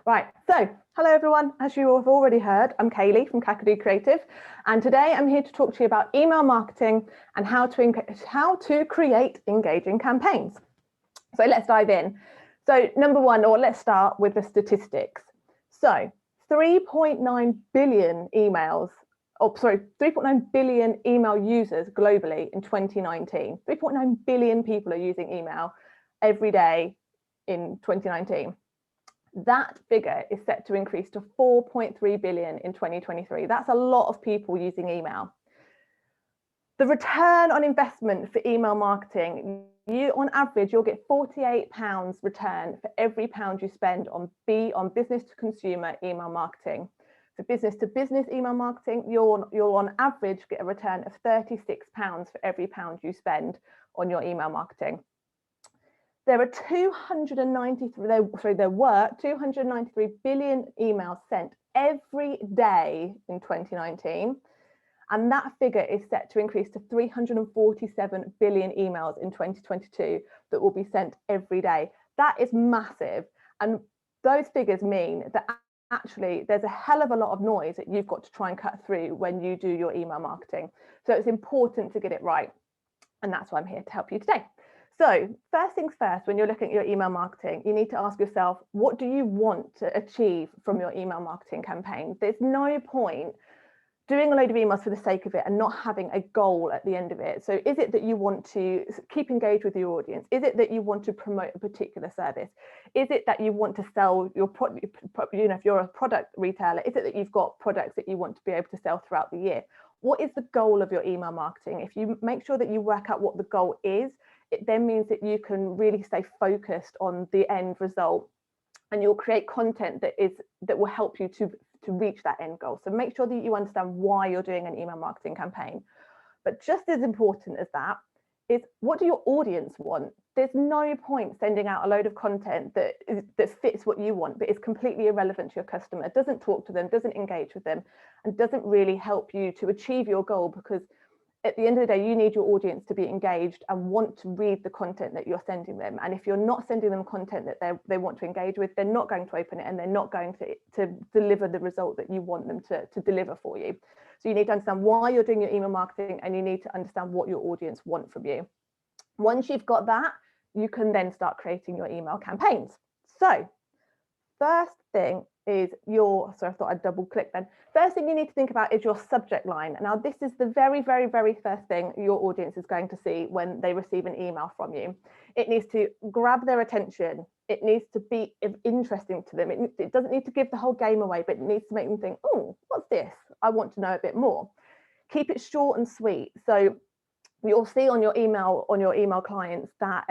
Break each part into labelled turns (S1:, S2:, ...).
S1: Right, so hello everyone. As you have already heard, I'm Kaylee from Kakadu Creative, and today I'm here to talk to you about email marketing and how to create engaging campaigns. So let's dive in. So number one, or let's start with the statistics. So 3.9 billion emails, 3.9 billion email users globally in 2019. 3.9 billion people are using email every day in 2019. That figure is set to increase to 4.3 billion in 2023. That's a lot of people using email. The return on investment for email marketing, on average, you'll get £48 return for every pound you spend on business to consumer email marketing. For business to business email marketing, you'll on average get a return of £36 for every pound you spend on your email marketing. There were 293 billion emails sent every day in 2019. And that figure is set to increase to 347 billion emails in 2022 that will be sent every day. That is massive. And those figures mean that actually there's a hell of a lot of noise that you've got to try and cut through when you do your email marketing. So it's important to get it right. And that's why I'm here to help you today. So first things first, when you're looking at your email marketing, you need to ask yourself, what do you want to achieve from your email marketing campaign? There's no point doing a load of emails for the sake of it and not having a goal at the end of it. So is it that you want to keep engaged with your audience? Is it that you want to promote a particular service? Is it that you want to sell your product, if you're a product retailer, is it that you've got products that you want to be able to sell throughout the year? What is the goal of your email marketing? If you make sure that you work out what the goal is, it then means that you can really stay focused on the end result, and you'll create content that will help you to reach that end goal. So make sure that you understand why you're doing an email marketing campaign. But just as important as that is, what do your audience want? There's no point sending out a load of content that fits what you want, but is completely irrelevant to your customer, doesn't talk to them, doesn't engage with them, and doesn't really help you to achieve your goal, because at the end of the day, you need your audience to be engaged and want to read the content that you're sending them. And if you're not sending them content that they want to engage with, they're not going to open it, and they're not going to deliver the result that you want them to deliver for you. So you need to understand why you're doing your email marketing, and you need to understand what your audience want from you. Once you've got that, you can then start creating your email campaigns. So first thing is I thought I'd double click then. First thing you need to think about is your subject line. Now, this is the very, very, very first thing your audience is going to see when they receive an email from you. It needs to grab their attention. It needs to be interesting to them. It doesn't need to give the whole game away, but it needs to make them think, oh, what's this? I want to know a bit more. Keep it short and sweet. So you'll see on your email clients that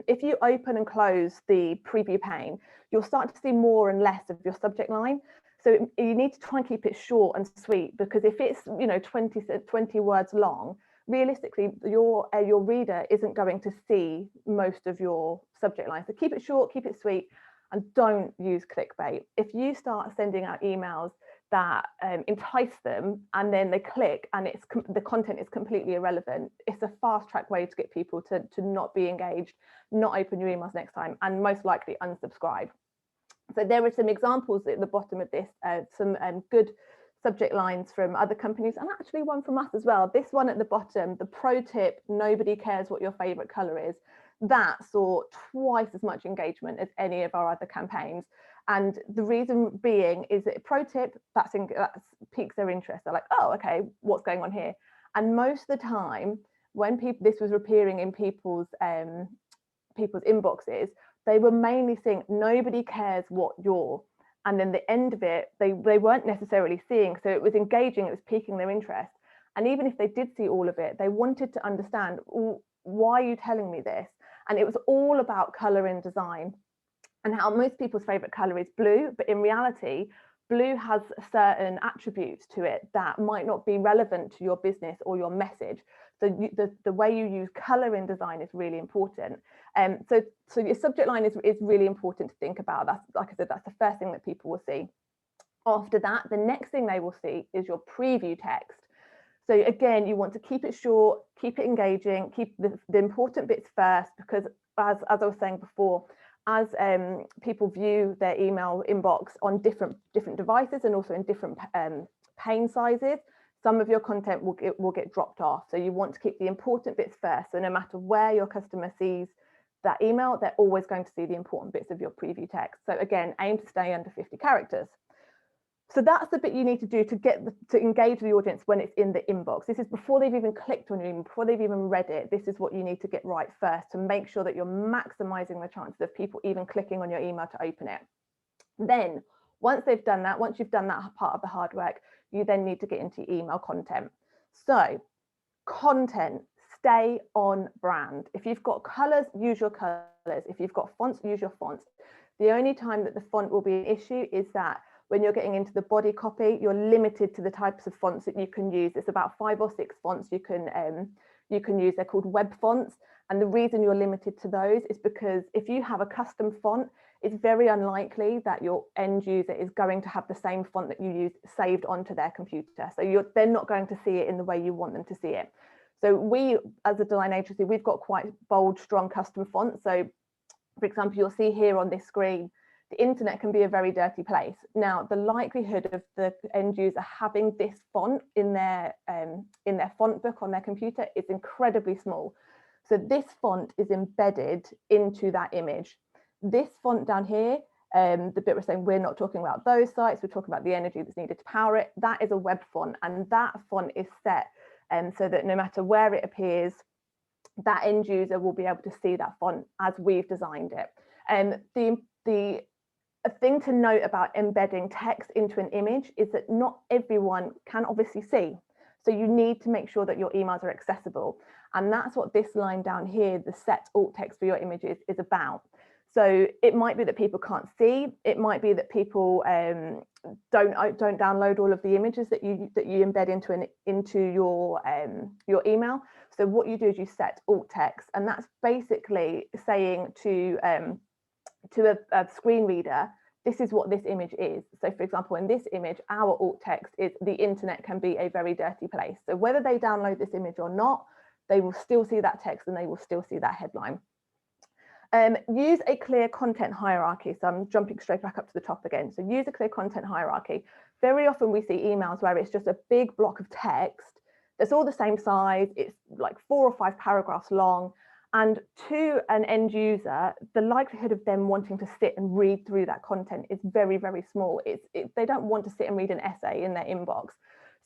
S1: if you open and close the preview pane, you'll start to see more and less of your subject line. So you need to try and keep it short and sweet, because if it's 20 words long, realistically your reader isn't going to see most of your subject line. So keep it short, keep it sweet, and don't use clickbait. If you start sending out emails that entice them and then they click and the content is completely irrelevant, it's a fast track way to get people to not be engaged, not open your emails next time, and most likely unsubscribe. So there are some examples at the bottom of this, some good subject lines from other companies, and actually one from us as well. This one at the bottom, the pro tip, nobody cares what your favorite color is, that saw twice as much engagement as any of our other campaigns. And the reason being is that pro tip, that piques their interest. They're like, oh, okay, what's going on here? And most of the time, when this was appearing in people's inboxes, they were mainly saying, nobody cares what you're, and then the end of it, they weren't necessarily seeing. So it was engaging, it was piquing their interest. And even if they did see all of it, they wanted to understand, why are you telling me this? And it was all about color and design, and how most people's favorite color is blue, but in reality, blue has certain attributes to it that might not be relevant to your business or your message. So the way you use color in design is really important. So your subject line is really important to think about. That's, like I said, that's the first thing that people will see. After that, the next thing they will see is your preview text. So again, you want to keep it short, keep it engaging, keep the important bits first, because as I was saying before, as people view their email inbox on different devices and also in different pane sizes, some of your content will get dropped off. So you want to keep the important bits first. So no matter where your customer sees that email, they're always going to see the important bits of your preview text. So again, aim to stay under 50 characters. So that's the bit you need to do to engage the audience when it's in the inbox. This is before they've even clicked on your email, before they've even read it. This is what you need to get right first to make sure that you're maximizing the chances of people even clicking on your email to open it. Then once they've done that, once you've done that part of the hard work, you then need to get into email content. So content, stay on brand. If you've got colors, use your colors. If you've got fonts, use your fonts. The only time that the font will be an issue is that when you're getting into the body copy, you're limited to the types of fonts that you can use. It's about 5 or 6 fonts you can use. They're called web fonts. And the reason you're limited to those is because if you have a custom font, it's very unlikely that your end user is going to have the same font that you use saved onto their computer. So they're not going to see it in the way you want them to see it. So we, as a design agency, we've got quite bold, strong custom fonts. So for example, you'll see here on this screen, the internet can be a very dirty place. Now, the likelihood of the end user having this font in their font book on their computer is incredibly small. So this font is embedded into that image. This font down here, the bit we're saying we're not talking about those sites, we're talking about the energy that's needed to power it. That is a web font, and that font is set so that no matter where it appears, that end user will be able to see that font as we've designed it. And the thing to note about embedding text into an image is that not everyone can obviously see. So you need to make sure that your emails are accessible. And that's what this line down here, the set alt text for your images, is about. So it might be that people can't see. It might be that people don't download all of the images that you embed into your email. So what you do is you set alt text, and that's basically saying to a screen reader, this is what this image is. So for example, in this image, our alt text is the internet can be a very dirty place. So whether they download this image or not, they will still see that text and they will still see that headline. Use a clear content hierarchy. So I'm jumping straight back up to the top again. So use a clear content hierarchy. Very often we see emails where it's just a big block of text that's all the same size. It's like 4 or 5 paragraphs long. And to an end user, the likelihood of them wanting to sit and read through that content is very, very small. They don't want to sit and read an essay in their inbox.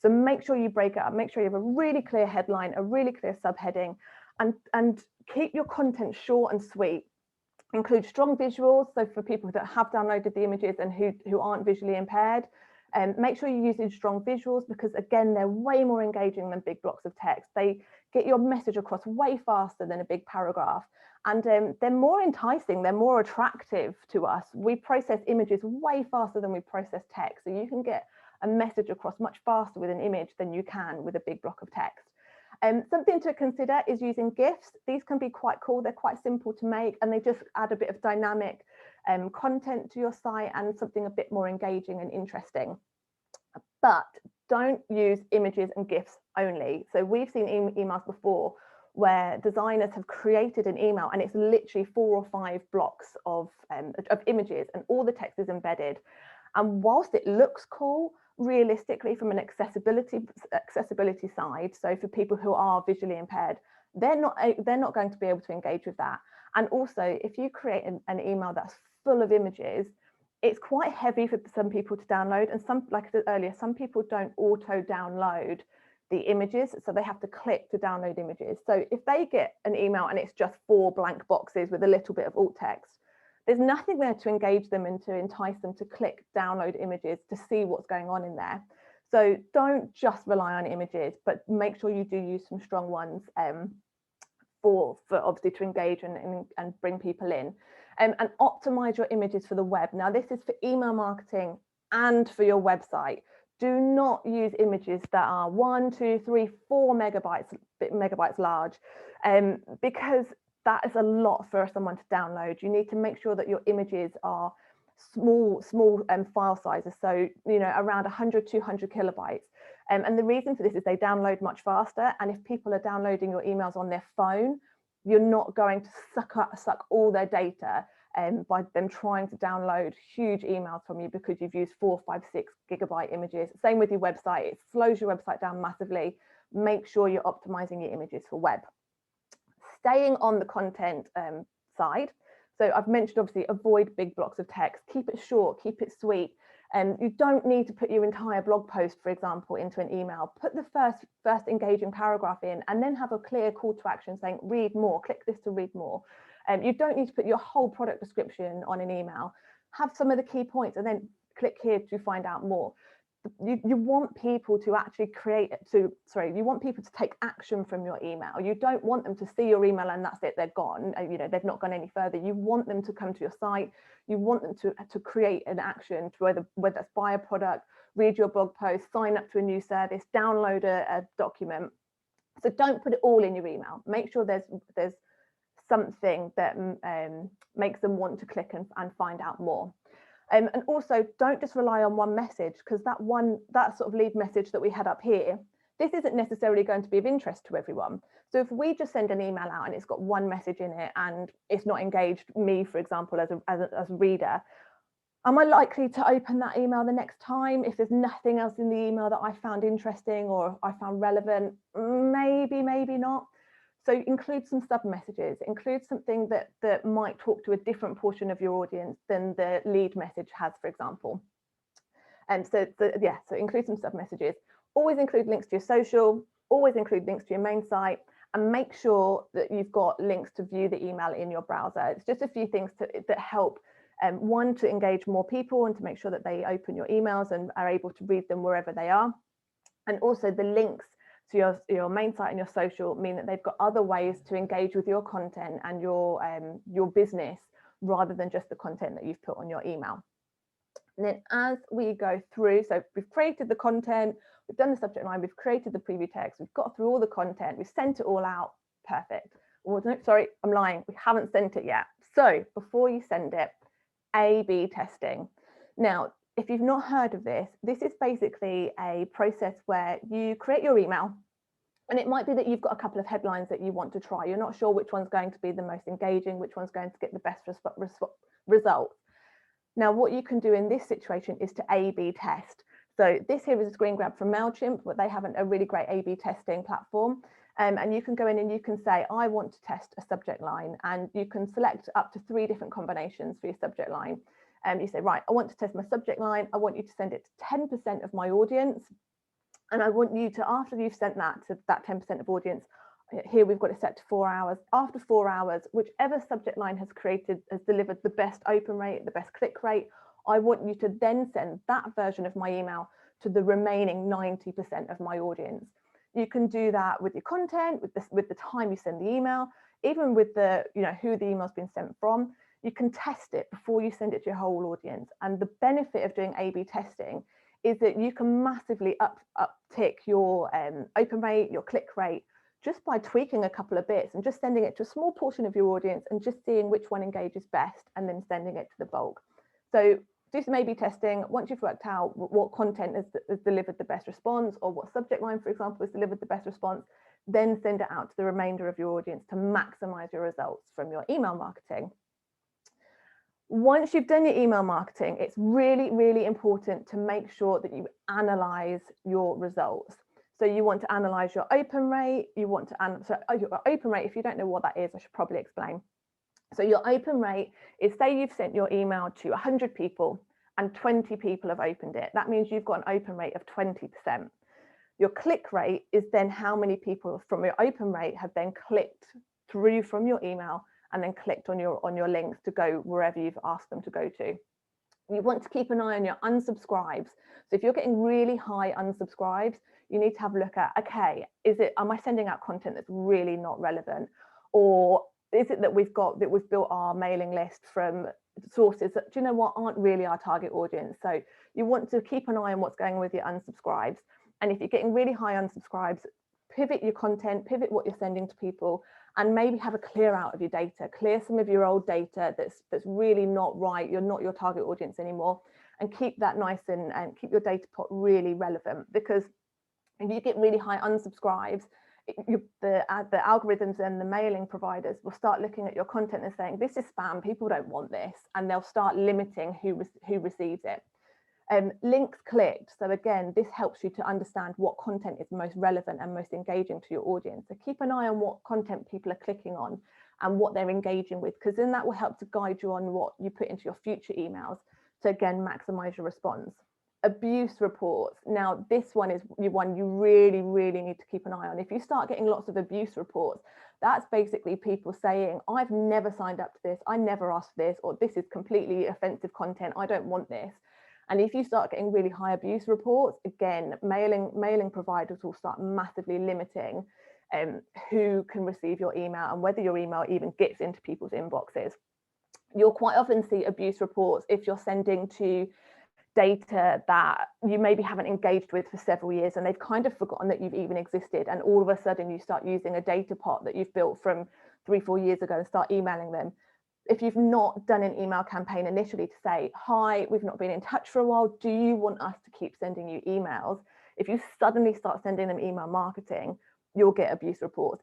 S1: So make sure you break it up. Make sure you have a really clear headline, a really clear subheading, and keep your content short and sweet. Include strong visuals, so for people that have downloaded the images and who aren't visually impaired. Make sure you're using strong visuals because, again, they're way more engaging than big blocks of text. They get your message across way faster than a big paragraph. And they're more enticing, they're more attractive to us. We process images way faster than we process text. So you can get a message across much faster with an image than you can with a big block of text. Something to consider is using GIFs. These can be quite cool. They're quite simple to make, and they just add a bit of dynamic content to your site and something a bit more engaging and interesting. But don't use images and GIFs only. So we've seen emails before where designers have created an email and it's literally 4 or 5 blocks of images and all the text is embedded. And whilst it looks cool, realistically from an accessibility side, so for people who are visually impaired, they're not going to be able to engage with that. And also, if you create an email that's full of images, it's quite heavy for some people to download. And some, like I said earlier, some people don't auto download the images, so they have to click to download images. So if they get an email and it's just 4 blank boxes with a little bit of alt text, there's nothing there to engage them and to entice them to click download images to see what's going on in there. So don't just rely on images, but make sure you do use some strong ones for obviously to engage and bring people in. And optimize your images for the web. Now, this is for email marketing and for your website. Do not use images that are 1, 2, 3, 4 megabytes large, because that is a lot for someone to download. You need to make sure that your images are small file sizes, so around 100, 200 kilobytes. And the reason for this is they download much faster. And if people are downloading your emails on their phone, you're not going to suck all their data. by them trying to download huge emails from you because you've used 4, 5, 6 gigabyte images. Same with your website, it slows your website down massively. Make sure you're optimizing your images for web. Staying on the content side, so I've mentioned obviously avoid big blocks of text, keep it short, keep it sweet. You don't need to put your entire blog post, for example, into an email. Put the first engaging paragraph in and then have a clear call to action saying read more, click this to read more. You don't need to put your whole product description on an email. Have some of the key points and then click here to find out more. You want people to actually you want people to take action from your email. You don't want them to see your email and that's it, they're gone. They've not gone any further. You want them to come to your site. You want them to create an action, to whether that's buy a product, read your blog post, sign up to a new service, download a document. So don't put it all in your email. Make sure there's something that makes them want to click and find out more. And also don't just rely on one message, because that sort of lead message that we had up here, this isn't necessarily going to be of interest to everyone. So if we just send an email out and it's got one message in it and it's not engaged me, for example, as a reader, am I likely to open that email the next time if there's nothing else in the email that I found interesting or I found relevant? Maybe, maybe not. So include some sub messages, include something that might talk to a different portion of your audience than the lead message has, for example. And so include some sub messages. Always include links to your social, always include links to your main site, and make sure that you've got links to view the email in your browser. It's just a few things that help, one, to engage more people and to make sure that they open your emails and are able to read them wherever they are. And also the links to your main site and your social mean that they've got other ways to engage with your content and your business rather than just the content that you've put on your email. And then as we go through, so we've created the content, we've done the subject line, we've created the preview text, we've got through all the content, we've sent it all out, perfect. Oh, no, sorry, I'm lying, we haven't sent it yet. So before you send it, A/B testing. Now, if you've not heard of this, this is basically a process where you create your email, and it might be that you've got a couple of headlines that you want to try. You're not sure which one's going to be the most engaging, which one's going to get the best results. Now, what you can do in this situation is to A/B test. So this here is a screen grab from Mailchimp, but they have a really great A/B testing platform. And you can go in and you can say, I want to test a subject line, and you can select up to 3 different combinations for your subject line. You say, right, I want to test my subject line. I want you to send it to 10% of my audience. And I want you to, after you've sent that to that 10% of audience, here we've got it set to 4 hours. After 4 hours, whichever subject line has delivered the best open rate, the best click rate, I want you to then send that version of my email to the remaining 90% of my audience. You can do that with your content, with the time you send the email, even with the, who the email's been sent from. You can test it before you send it to your whole audience. And the benefit of doing A/B testing is that you can massively uptick your open rate, your click rate, just by tweaking a couple of bits and just sending it to a small portion of your audience and just seeing which one engages best and then sending it to the bulk. So do some A/B testing. Once you've worked out what content has delivered the best response, or what subject line, for example, has delivered the best response, then send it out to the remainder of your audience to maximize your results from your email marketing. Once you've done your email marketing, it's really, really important to make sure that you analyze your results. So you want to analyze your open rate. You want to analyze your open rate. If you don't know what that is, I should probably explain. So your open rate is, say you've sent your email to 100 people and 20 people have opened it. That means you've got an open rate of 20%. Your click rate is then how many people from your open rate have then clicked through from your email and then clicked on your links to go wherever you've asked them to go to. You want to keep an eye on your unsubscribes. So if you're getting really high unsubscribes, you need to have a look at, okay, am I sending out content that's really not relevant? Or is it that we've built our mailing list from sources that, do you know what, aren't really our target audience? So you want to keep an eye on what's going on with your unsubscribes. And if you're getting really high unsubscribes, pivot your content, pivot what you're sending to people, and maybe have a clear out of your data, clear some of your old data that's really not right. You're not your target audience anymore, and keep that nice and keep your data pot really relevant. Because if you get really high unsubscribes, the algorithms and the mailing providers will start looking at your content and saying, this is spam, people don't want this, and they'll start limiting who receives it. Links clicked. So again, this helps you to understand what content is most relevant and most engaging to your audience. So keep an eye on what content people are clicking on and what they're engaging with, because then that will help to guide you on what you put into your future emails to again maximize your response. Abuse reports. Now, this one is one you really, really need to keep an eye on. If you start getting lots of abuse reports, that's basically people saying, I've never signed up to this, I never asked for this, or this is completely offensive content, I don't want this. And if you start getting really high abuse reports, again, mailing providers will start massively limiting who can receive your email and whether your email even gets into people's inboxes. You'll quite often see abuse reports if you're sending to data that you maybe haven't engaged with for several years and they've kind of forgotten that you've even existed, and all of a sudden you start using a data pot that you've built from 3-4 years ago and start emailing them. If you've not done an email campaign initially to say, hi, we've not been in touch for a while, do you want us to keep sending you emails? If you suddenly start sending them email marketing, you'll get abuse reports.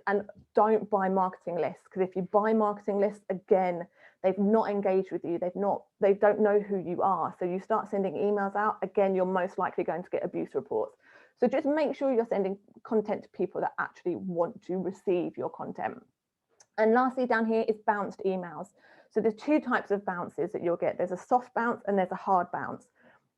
S1: And don't buy marketing lists, because if you buy marketing lists, again, they've not engaged with you, they don't know who you are. So you start sending emails out, again, you're most likely going to get abuse reports. So just make sure you're sending content to people that actually want to receive your content. And lastly, down here is bounced emails. So there's two types of bounces that you'll get. There's a soft bounce and there's a hard bounce.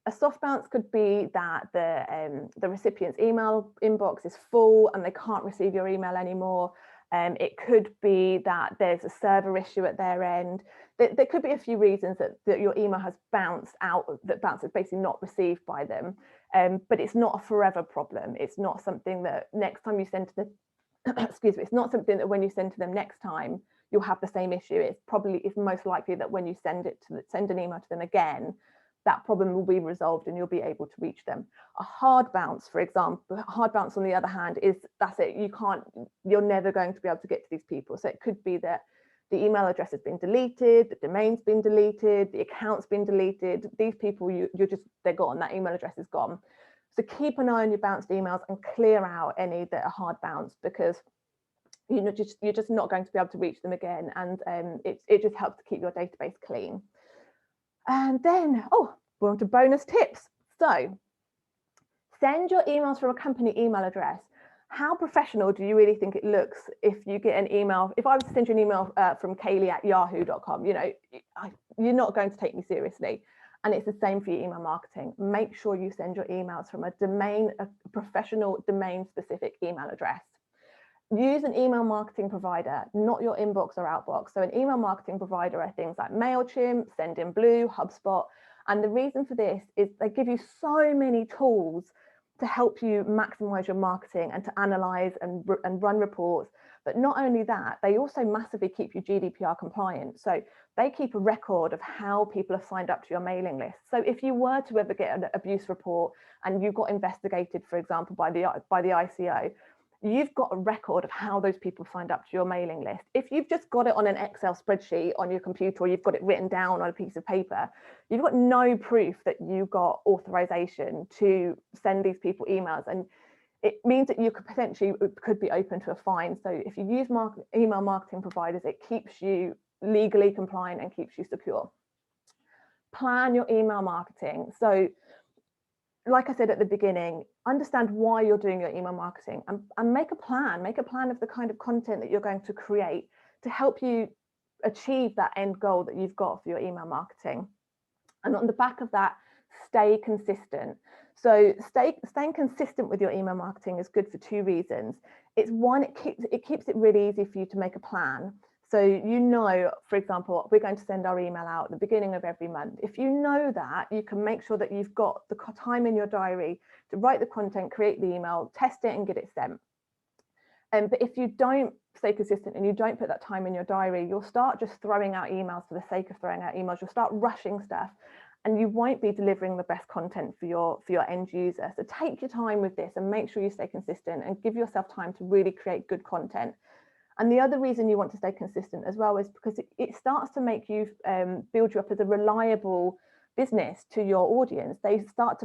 S1: A soft bounce could be that the recipient's email inbox is full and they can't receive your email anymore. It could be that there's a server issue at their end. There could be a few reasons that your email has bounced out, that bounce is basically not received by them. But it's not a forever problem. It's not something that next time you send to the excuse me, it's not something that when you send to them next time, you'll have the same issue. It's most likely that when you send an email to them again, that problem will be resolved and you'll be able to reach them. A hard bounce, for example, a hard bounce on the other hand is, that's it, you're never going to be able to get to these people. So it could be that the email address has been deleted, the domain's been deleted, the account's been deleted. These people, they're gone, that email address is gone. So keep an eye on your bounced emails and clear out any that are hard bounce, because you're just not going to be able to reach them again, and it just helps to keep your database clean. And then, we're on to bonus tips. So send your emails from a company email address. How professional do you really think it looks if you get an email? If I was to send you an email from Kaylee@yahoo.com, you're not going to take me seriously. And it's the same for your email marketing. Make sure you send your emails from a professional domain-specific email address. Use an email marketing provider, not your inbox or outbox. So an email marketing provider are things like Mailchimp, Sendinblue, HubSpot. And the reason for this is they give you so many tools to help you maximize your marketing and to analyze and run reports. But not only that, they also massively keep you GDPR compliant. So they keep a record of how people have signed up to your mailing list. So if you were to ever get an abuse report and you got investigated, for example, by the ICO, you've got a record of how those people signed up to your mailing list. If you've just got it on an Excel spreadsheet on your computer, or you've got it written down on a piece of paper, you've got no proof that you got authorization to send these people emails. And it means that you could be open to a fine. So if you use email marketing providers, it keeps you legally compliant and keeps you secure. Plan your email marketing. So like I said at the beginning, understand why you're doing your email marketing and make a plan of the kind of content that you're going to create to help you achieve that end goal that you've got for your email marketing. And on the back of that, stay consistent. So staying consistent with your email marketing is good for two reasons. It's one, it keeps it really easy for you to make a plan. So for example, we're going to send our email out at the beginning of every month. If you know that, you can make sure that you've got the time in your diary to write the content, create the email, test it and get it sent. But if you don't stay consistent and you don't put that time in your diary, you'll start just throwing out emails for the sake of throwing out emails. You'll start rushing stuff and you won't be delivering the best content for your end user. So take your time with this and make sure you stay consistent and give yourself time to really create good content. And the other reason you want to stay consistent as well is because it starts to make you build you up as a reliable business to your audience. They start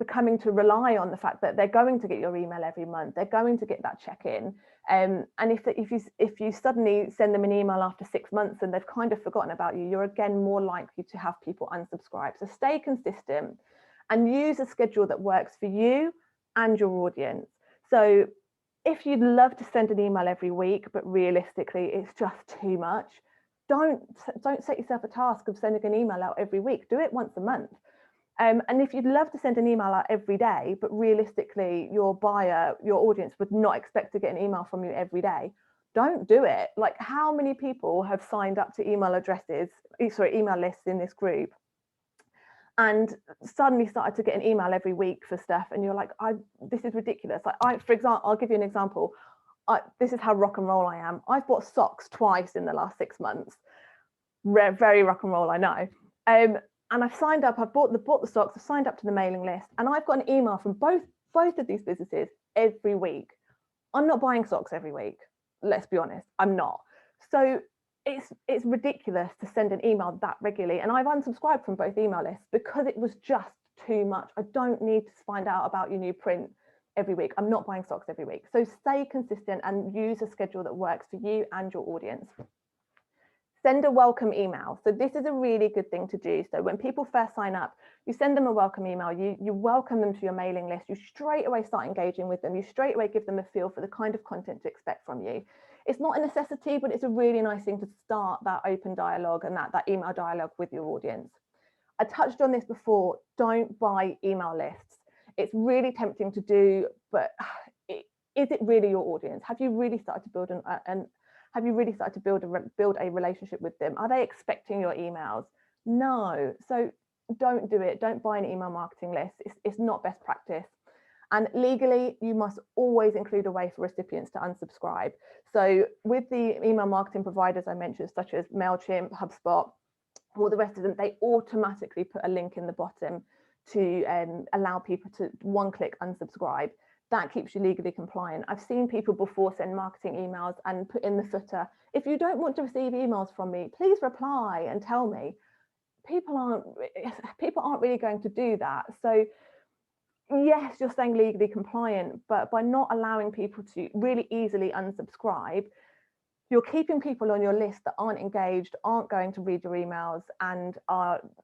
S1: becoming to rely on the fact that they're going to get your email every month, they're going to get that check-in. And if you suddenly send them an email after 6 months and they've kind of forgotten about you, you're again more likely to have people unsubscribe. So stay consistent and use a schedule that works for you and your audience. So if you'd love to send an email every week, but realistically it's just too much, don't set yourself a task of sending an email out every week. Do it once a month. And if you'd love to send an email out every day, but realistically your buyer, your audience would not expect to get an email from you every day, don't do it. Like, how many people have signed up to email lists in this group and suddenly started to get an email every week for stuff, and you're like, this is ridiculous. Like, for example, I'll give you an example. This is how rock and roll I am. I've bought socks twice in the last 6 months. Very rock and roll, I know. And I've signed up, I've bought the socks, I've signed up to the mailing list, and I've got an email from both of these businesses every week. I'm not buying socks every week, let's be honest, I'm not. So it's ridiculous to send an email that regularly, and I've unsubscribed from both email lists because it was just too much. I don't need to find out about your new print every week. I'm not buying socks every week. So stay consistent and use a schedule that works for you and your audience. Send a welcome email. So this is a really good thing to do. So when people first sign up, you send them a welcome email, you welcome them to your mailing list, you straight away start engaging with them, you straight away give them a feel for the kind of content to expect from you. It's not a necessity, but it's a really nice thing to start that open dialogue and that email dialogue with your audience. I touched on this before, don't buy email lists. It's really tempting to do, but is it really your audience? Have you really started to build build a relationship with them? Are they expecting your emails? No. So don't do it. Don't buy an email marketing list. It's not best practice. And legally, you must always include a way for recipients to unsubscribe. So with the email marketing providers I mentioned, such as Mailchimp, HubSpot, all the rest of them, they automatically put a link in the bottom to allow people to one-click unsubscribe. That keeps you legally compliant. I've seen people before send marketing emails and put in the footer, if you don't want to receive emails from me, please reply and tell me. People aren't really going to do that. So yes, you're staying legally compliant, but by not allowing people to really easily unsubscribe, you're keeping people on your list that aren't engaged, aren't going to read your emails, and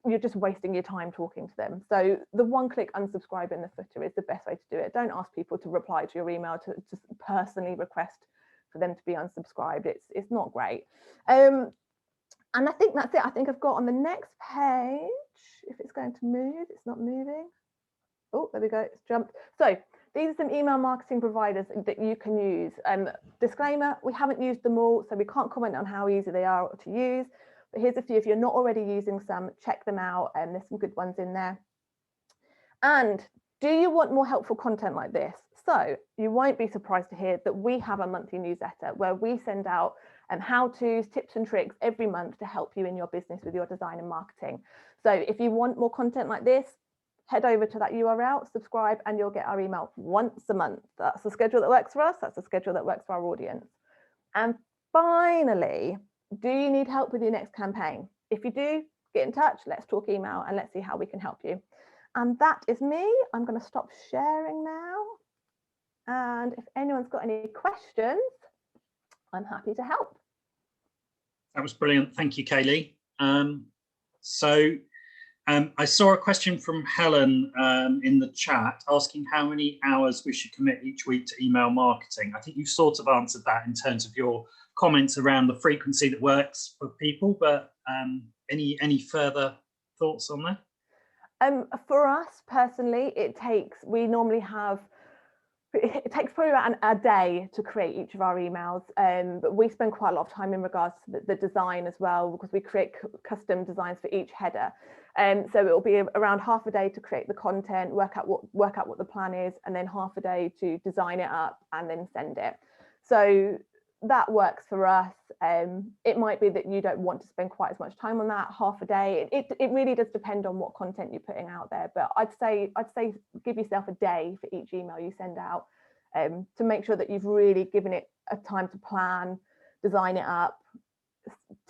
S1: you're just wasting your time talking to them. So the one-click unsubscribe in the footer is the best way to do it. Don't ask people to reply to your email to just personally request for them to be unsubscribed. It's not great. And I think that's it. I think I've got on the next page, if it's going to move, it's not moving. Oh, there we go, it's jumped. So these are some email marketing providers that you can use. Disclaimer, we haven't used them all, so we can't comment on how easy they are to use. But here's a few. If you're not already using some, check them out. And there's some good ones in there. And do you want more helpful content like this? So you won't be surprised to hear that we have a monthly newsletter where we send out how-tos, tips and tricks every month to help you in your business with your design and marketing. So if you want more content like this, head over to that URL, subscribe, and you'll get our email once a month. That's the schedule that works for us. That's the schedule that works for our audience. And finally, do you need help with your next campaign? If you do, get in touch. Let's talk email and let's see how we can help you. And that is me. I'm going to stop sharing now. And if anyone's got any questions, I'm happy to help.
S2: That was brilliant. Thank you, Kaylee. I saw a question from Helen in the chat asking how many hours we should commit each week to email marketing. I think you sort of answered that in terms of your comments around the frequency that works for people, but any further thoughts on that?
S1: For us personally, it takes probably about a day to create each of our emails, but we spend quite a lot of time in regards to the design as well, because we create custom designs for each header. So it will be around half a day to create the content, work out what the plan is, and then half a day to design it up and then send it. So that works for us. It might be that you don't want to spend quite as much time on that, half a day. It really does depend on what content you're putting out there, but I'd say give yourself a day for each email you send out, to make sure that you've really given it a time to plan, design it up,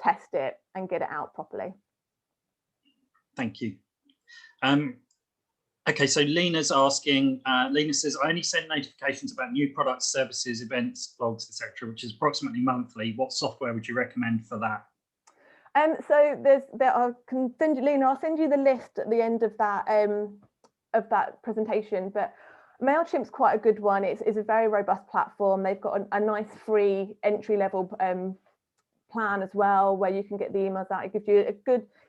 S1: test it, and get it out properly.
S2: Thank you. Okay, so Lena's asking, Lena says, I only send notifications about new products, services, events, blogs, etc., which is approximately monthly. What software would you recommend for that?
S1: So Lena, I'll send you the list at the end of that presentation, but Mailchimp's quite a good one. It's a very robust platform. They've got a nice free entry-level plan as well, where you can get the emails out. It gives you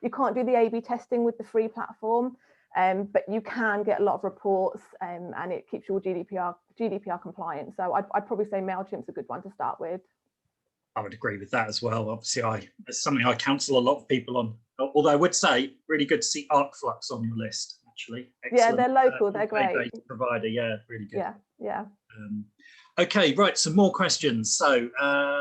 S1: you can't do the A/B testing with the free platform, but you can get a lot of reports, and it keeps you all GDPR compliant. So I'd probably say Mailchimp's a good one to start with.
S2: I would agree with that as well. Obviously, it's something I counsel a lot of people on. Although I would say, really good to see ArcFlux on your list. Actually,
S1: excellent. Yeah, they're local. They're great.
S2: Provider, yeah, really good.
S1: Yeah.
S2: Okay, right. Some more questions. So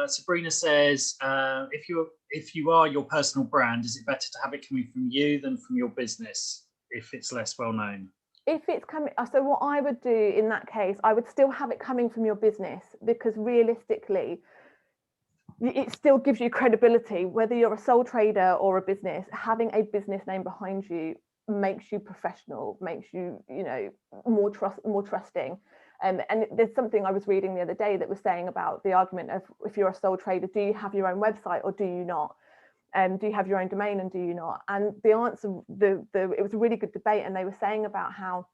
S2: Sabrina says, if you are your personal brand, is it better to have it coming from you than from your business if it's less well known?
S1: If it's coming, so what I would do in that case, I would still have it coming from your business, because realistically, it still gives you credibility. Whether you're a sole trader or a business, having a business name behind you makes you professional, makes you, more trusting. And there's something I was reading the other day that was saying about the argument of, if you're a sole trader, do you have your own website or do you not? Do you have your own domain and do you not? And the answer, it was a really good debate, and they were saying about how,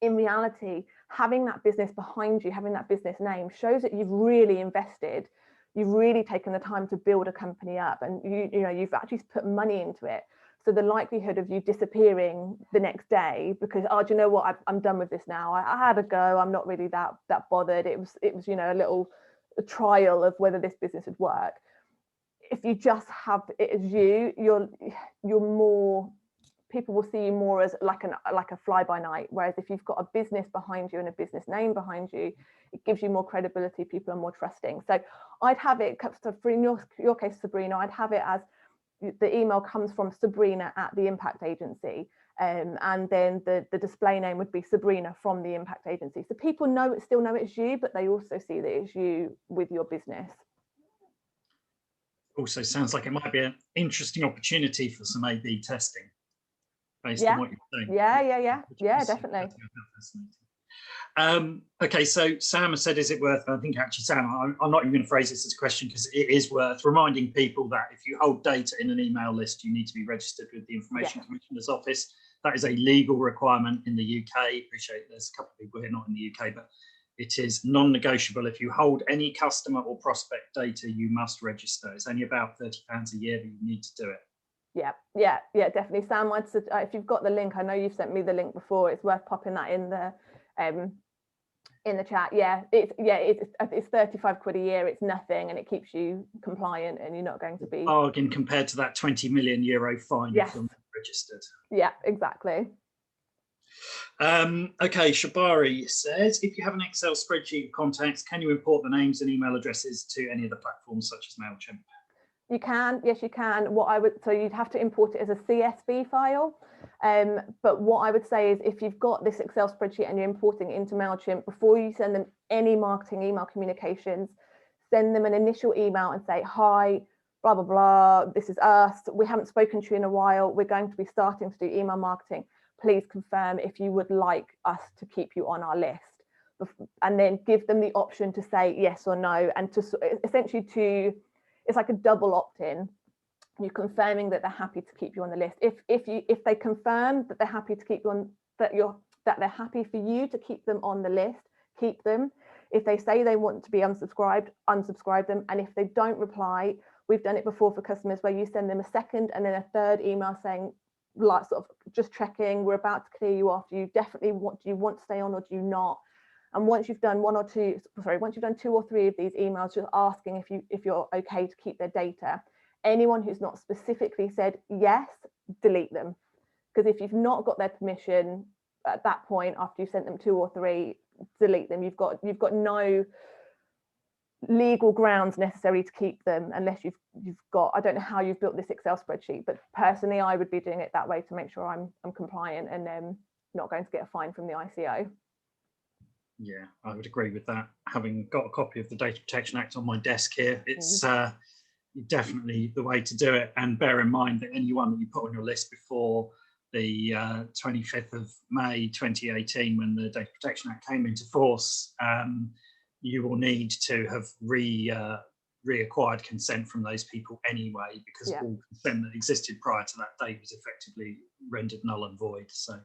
S1: in reality, having that business behind you, having that business name, shows that you've really invested. You've really taken the time to build a company up, and you've actually put money into it. So the likelihood of you disappearing the next day because, oh, do you know what, I'm done with this now. I had a go. I'm not really that bothered. It was a little trial of whether this business would work. If you just have it as you're more, people will see you more as like a fly by night. Whereas if you've got a business behind you and a business name behind you, it gives you more credibility. People are more trusting. So I'd have it, for in your case, Sabrina, I'd have it as the email comes from Sabrina at the Impact Agency, and then the display name would be Sabrina from the Impact Agency. So people still know it's you, but they also see that it's you with your business.
S2: Also sounds like it might be an interesting opportunity for some A/B testing based on what you're saying.
S1: Yeah, definitely.
S2: Okay, so Sam has said, is it worth, I think actually, Sam, I'm not even going to phrase this as a question, because it is worth reminding people that if you hold data in an email list, you need to be registered with the Information Commissioner's Office. That is a legal requirement in the UK. I appreciate there's a couple of people here not in the UK, but it is non-negotiable. If you hold any customer or prospect data, you must register. It's only about £30 a year that you need to do it.
S1: Yeah, definitely. Sam, if you've got the link, I know you've sent me the link before, it's worth popping that in the chat. It's 35 quid a year. It's nothing, and it keeps you compliant, and you're not going to be
S2: bargain compared to that 20 million euro fine if you're not registered.
S1: Yeah, exactly.
S2: Okay, Shabari says, if you have an Excel spreadsheet of contacts, can you import the names and email addresses to any of the platforms such as Mailchimp?
S1: You can, yes, you can. So you'd have to import it as a CSV file. But what I would say is, if you've got this Excel spreadsheet and you're importing it into Mailchimp, before you send them any marketing email communications, send them an initial email and say, hi, blah, blah, blah, this is us. We haven't spoken to you in a while. We're going to be starting to do email marketing. Please confirm if you would like us to keep you on our list. And then give them the option to say yes or no, and to essentially it's like a double opt-in. You're confirming that they're happy to keep you on the list. If they confirm that they're happy to keep you on, that they're happy for you to keep them on the list, keep them. If they say they want to be unsubscribed, unsubscribe them. And if they don't reply, we've done it before for customers where you send them a second and then a third email saying, like, sort of just checking, we're about to clear you off. Do you want to stay on or do you not? And once you've done once you've done 2 or 3 of these emails, just asking if you're okay to keep their data. Anyone who's not specifically said yes, delete them. Because if you've not got their permission at that point, after you've sent them 2 or 3, delete them. You've got no legal grounds necessary to keep them unless you've got, I don't know how you've built this Excel spreadsheet, but personally I would be doing it that way to make sure I'm compliant and not going to get a fine from the ICO.
S2: Yeah, I would agree with that. Having got a copy of the Data Protection Act on my desk here, it's definitely the way to do it. And bear in mind that anyone that you put on your list before the 25th of May 2018, when the Data Protection Act came into force, you will need to have reacquired consent from those people anyway, because all consent that existed prior to that date was effectively rendered null and void. So,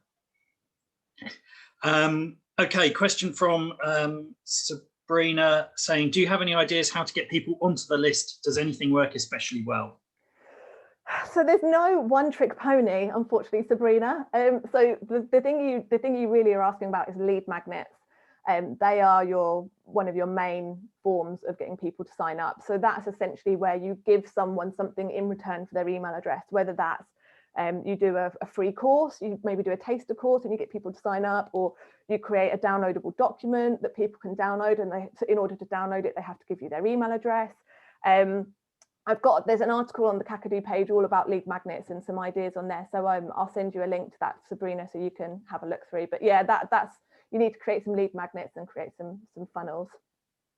S2: okay, question from Sabrina saying, do you have any ideas how to get people onto the list? Does anything work especially well?
S1: So there's no one trick pony, unfortunately, Sabrina. So the thing you really are asking about is lead magnets. They are one of your main forms of getting people to sign up. So that's essentially where you give someone something in return for their email address, whether that's you do a free course, you maybe do a taster course and you get people to sign up, or you create a downloadable document that people can download, and in order to download it, they have to give you their email address. There's an article on the Kakadu page all about lead magnets and some ideas on there. So I'll send you a link to that, Sabrina, so you can have a look through. But yeah, you need to create some lead magnets and create some funnels.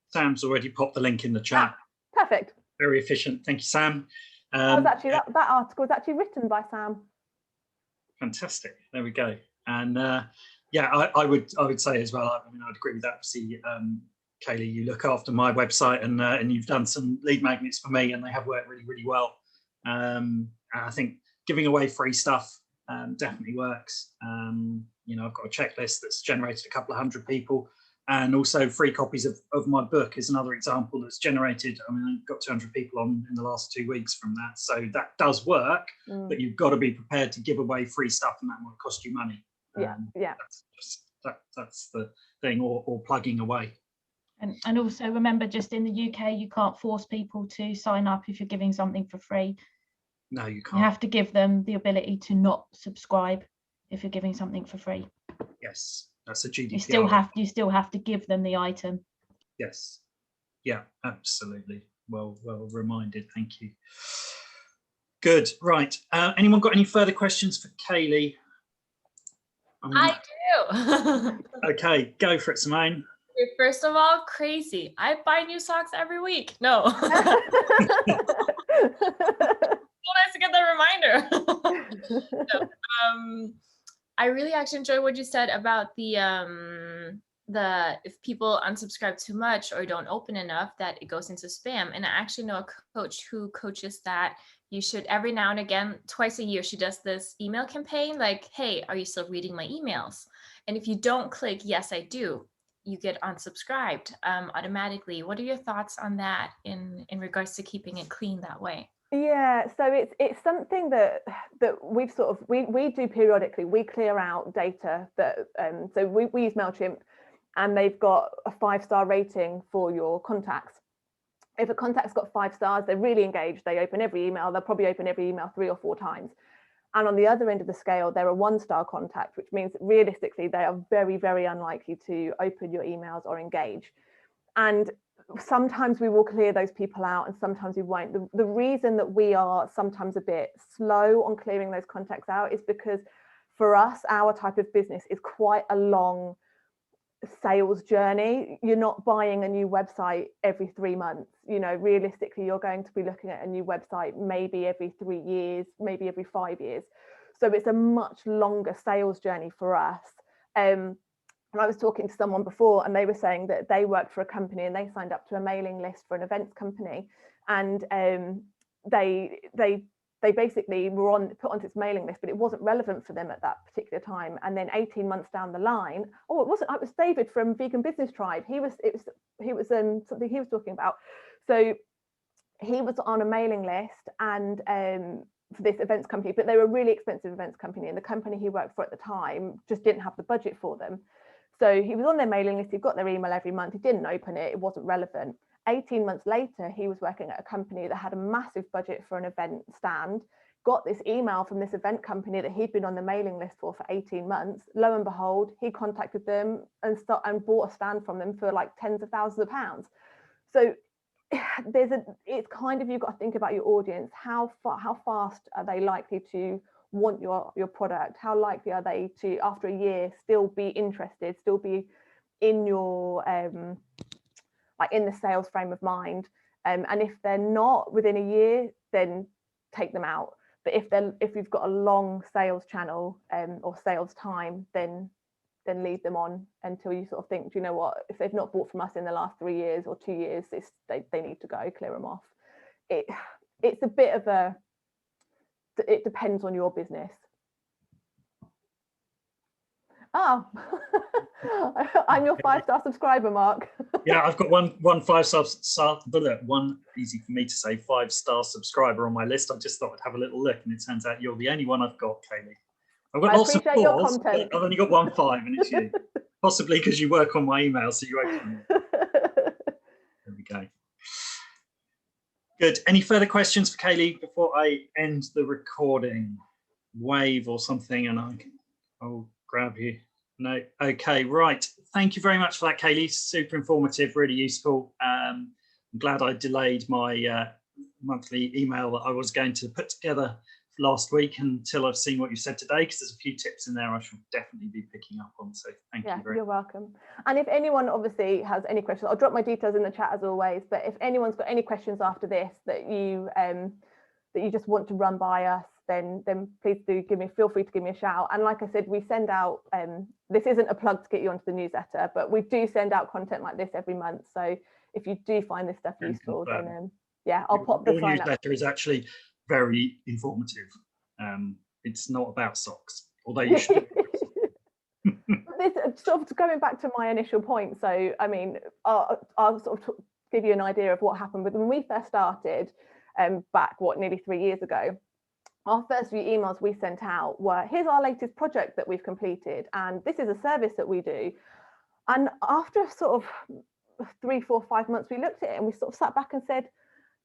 S2: Sam's already popped the link in the chat.
S1: Perfect.
S2: Very efficient. Thank you, Sam.
S1: That article was actually written by Sam.
S2: Fantastic. There we go. And yeah, I would say as well, I mean, I'd agree with that. Obviously, Kaylee, you look after my website, and you've done some lead magnets for me, and they have worked really, really well. And I think giving away free stuff definitely works. You know, I've got a checklist that's generated a couple of hundred people, and also free copies of my book is another example that's generated. I mean, I've got 200 people on in the last 2 weeks from that. So that does work, but you've got to be prepared to give away free stuff, and that might cost you money.
S1: Yeah.
S2: That's the thing, or plugging away.
S3: And also remember, just in the UK, you can't force people to sign up if you're giving something for free.
S2: No, you can't.
S3: You have to give them the ability to not subscribe if you're giving something for free.
S2: Yes, that's a GDPR.
S3: You still have to give them the item.
S2: Yes. Yeah, absolutely. Well reminded. Thank you. Good. Right. Anyone got any further questions for Kaylee?
S4: I do.
S2: Okay, go for it, Simone.
S4: First of all, crazy. I buy new socks every week. No. So nice to get that reminder. So, I really actually enjoy what you said about the if people unsubscribe too much or don't open enough, that it goes into spam. And I actually know a coach who coaches that you should every now and again, twice a year, she does this email campaign like, hey, are you still reading my emails? And if you don't click yes, I do, you get unsubscribed automatically. What are your thoughts on that in regards to keeping it clean that way?
S1: Yeah, so it's something that we've sort of we do periodically. We clear out data that so we use Mailchimp, and they've got a 5-star rating for your contacts. If a contact's got 5 stars, they're really engaged. They open every email. They'll probably open every email 3 or 4 times. And on the other end of the scale, they're a 1-star contact, which means realistically they are very, very unlikely to open your emails or engage. And sometimes we will clear those people out, and sometimes we won't. The reason that we are sometimes a bit slow on clearing those contacts out is because for us, our type of business is quite a long sales journey. You're not buying a new website every 3 months. You know, realistically, you're going to be looking at a new website maybe every 3 years, maybe every 5 years. So it's a much longer sales journey for us. And I was talking to someone before, and they were saying that they worked for a company and they signed up to a mailing list for an events company, and they basically were put onto its mailing list, but it wasn't relevant for them at that particular time. And then 18 months down the line, it was David from Vegan Business Tribe. It was something he was talking about. So he was on a mailing list and for this events company, but they were a really expensive events company, and the company he worked for at the time just didn't have the budget for them. So he was on their mailing list, he got their email every month, he didn't open it, it wasn't relevant. 18 months later, he was working at a company that had a massive budget for an event stand, got this email from this event company that he'd been on the mailing list for 18 months. Lo and behold, he contacted them and bought a stand from them for like tens of thousands of pounds. So it's kind of, you've got to think about your audience. How fast are they likely to want your product? How likely are they to, after a year, still be interested, still be in your like in the sales frame of mind? And if they're not within a year, then take them out. But if you've got a long sales channel or sales time, then leave them on until you sort of think, do you know what, if they've not bought from us in the last 3 years or 2 years, they need to go, clear them off. It's a bit of a, it depends on your business. Oh, I'm your 5-star subscriber, Mark.
S2: Yeah, I've got one 5-star, one easy for me to say 5-star subscriber on my list. I just thought I'd have a little look, and it turns out you're the only one I've got, Kaylee. I've got lots of 4s, but I've only got 1 5, and it's you. Possibly because you work on my email, so you open it. There we go. Good. Any further questions for Kaylee before I end the recording? Wave or something, and I'll grab you. No. Okay. Right. Thank you very much for that, Kaylee. Super informative, really useful. I'm glad I delayed my monthly email that I was going to put together last week until I've seen what you said today, because there's a few tips in there I should definitely be picking up on. So thank you very much.
S1: You're welcome. And if anyone obviously has any questions, I'll drop my details in the chat as always. But if anyone's got any questions after this that you just want to run by us, then please do feel free to give me a shout. And like I said, we send out, this isn't a plug to get you onto the newsletter, but we do send out content like this every month. So if you do find this stuff useful, then yeah, I'll pop the sign up.
S2: Your newsletter is actually very informative. It's not about socks, although you should.
S1: This sort of going back to my initial point. So I mean, I'll sort of give you an idea of what happened with when we first started back nearly 3 years ago. Our first few emails we sent out were, here's our latest project that we've completed, and this is a service that we do. And after sort of 3, 4, 5 months, we looked at it and we sort of sat back and said,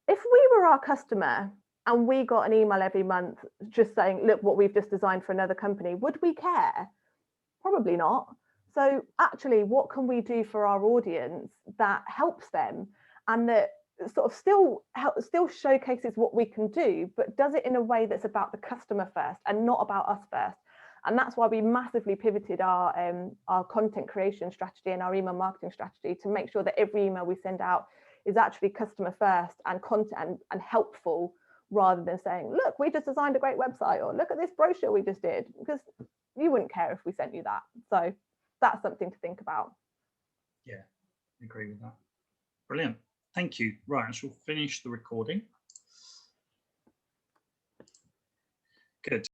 S1: if we were our customer and we got an email every month just saying, look what we've just designed for another company, would we care? Probably not. So actually, what can we do for our audience that helps them and that sort of still showcases what we can do, but does it in a way that's about the customer first and not about us first? And that's why we massively pivoted our content creation strategy and our email marketing strategy to make sure that every email we send out is actually customer first and content and helpful, rather than saying, look, we just designed a great website, or look at this brochure we just did, because you wouldn't care if we sent you that. So that's something to think about.
S2: Yeah, I agree with that. Brilliant. Thank you. Right, I shall finish the recording. Good.